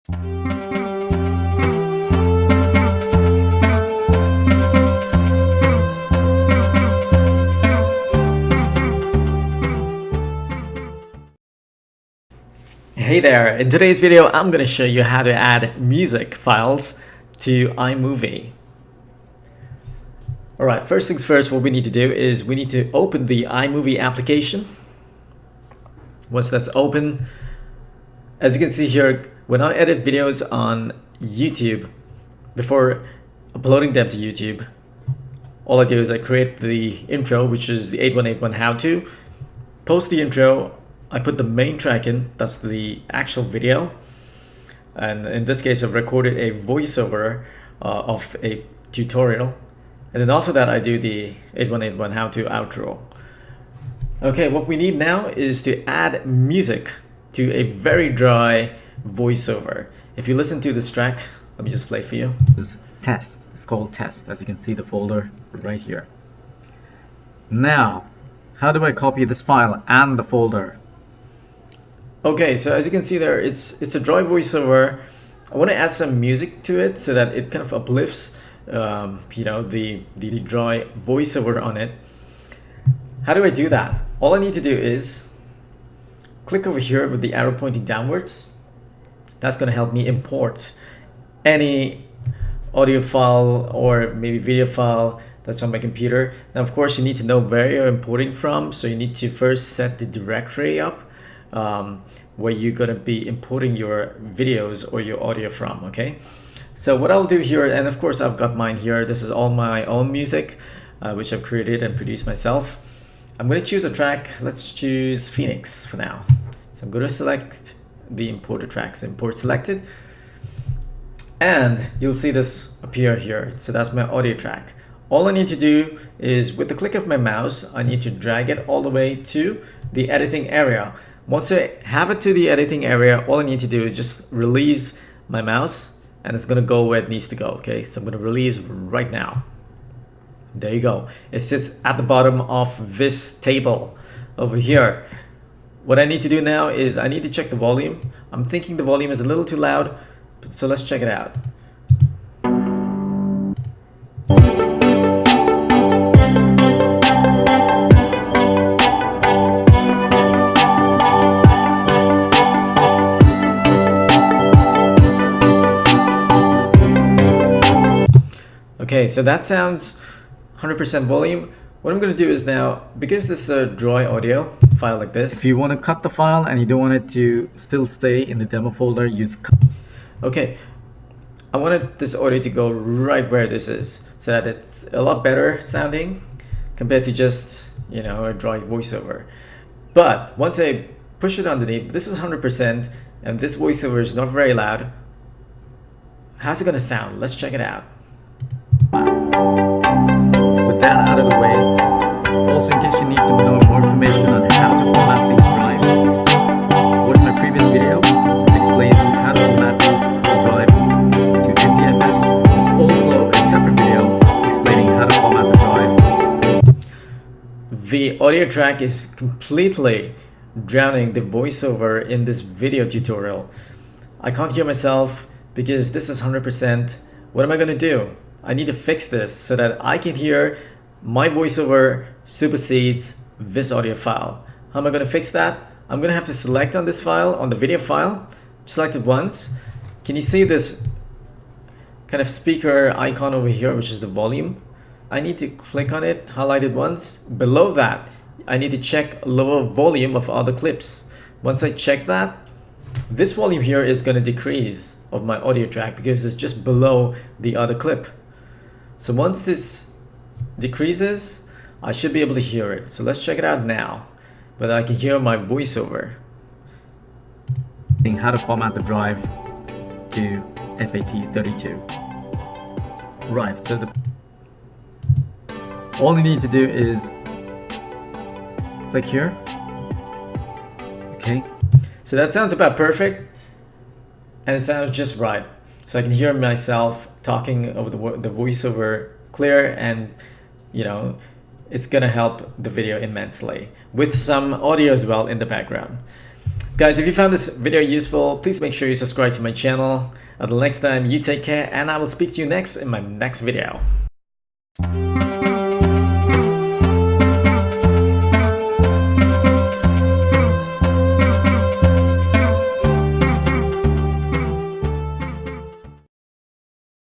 Hey there, in today's video I'm going to show you how to add music files to iMovie. Alright, first things first, what we need to do is we need to open the iMovie application. Once that's open, as you can see here, when I edit videos on YouTube, before uploading them to YouTube, all I do is I create the intro, which is the 8181 how to, post the intro, I put the main track in, that's the actual video, and in this case I've recorded a voiceover of a tutorial, and then after that I do the 8181 how to outro. Okay, what we need now is to add music to a very dry voiceover. If you listen to this track, let me just play it for you. This is test. It's called test. As you can see, the folder right here. Now, how do I copy this file and the folder? Okay, so as you can see there, it's a dry voiceover. I want to add some music to it so that it kind of uplifts, the dry voiceover on it. How do I do that? All I need to do is click over here with the arrow pointing downwards. That's going to help me import any audio file or maybe video file that's on my computer. Now, of course, you need to know where you're importing from. So you need to first set the directory up where you're going to be importing your videos or your audio from. Okay, so what I'll do here, and of course I've got mine here, this is all my own music which I've created and produced myself. I'm going to choose a track. Let's choose Phoenix for now. So I'm going to select the imported tracks, import selected, and you'll see this appear here. So that's my audio track. All I need to do is with the click of my mouse, I need to drag it all the way to the editing area. Once I have it to the editing area, all I need to do is just release my mouse and it's going to go where it needs to go. Okay, so I'm going to release right now. There you go. It sits at the bottom of this table over here. What I need to do now is I need to check the volume. I'm thinking the volume is a little too loud, so let's check it out. Okay, so that sounds 100% volume. What I'm going to do is now, because this is a dry audio file like this. If you want to cut the file and you don't want it to still stay in the demo folder, use cut. Okay, I wanted this audio to go right where this is so that it's a lot better sounding compared to just, a dry voiceover. But once I push it underneath, this is 100% and this voiceover is not very loud. How's it going to sound? Let's check it out. With that out of the way, also in case you need to know more information on how to format these drives, watch my previous video. It explains how to format the drive to NTFS. There's also a separate video explaining how to format the drive. The audio track is completely drowning the voiceover in this video tutorial. I can't hear myself because this is 100%. What am I going to do? I need to fix this so that I can hear my voiceover supersedes this audio file. How am I going to fix that? I'm going to have to select on this file, on the video file, select it once. Can you see this kind of speaker icon over here, which is the volume? I need to click on it, highlight it once. Below that, I need to check lower volume of other clips. Once I check that, this volume here is going to decrease of my audio track because it's just below the other clip. So once it decreases, I should be able to hear it. So let's check it out now, whether I can hear my voiceover. How to format the drive to FAT32. Right, so all you need to do is click here. Okay. So that sounds about perfect, and it sounds just right. So I can hear myself talking over the voiceover clear, and it's gonna help the video immensely with some audio as well in the background. Guys, if you found this video useful, please make sure you subscribe to my channel. Until next time, you take care, and I will speak to you next in my next video.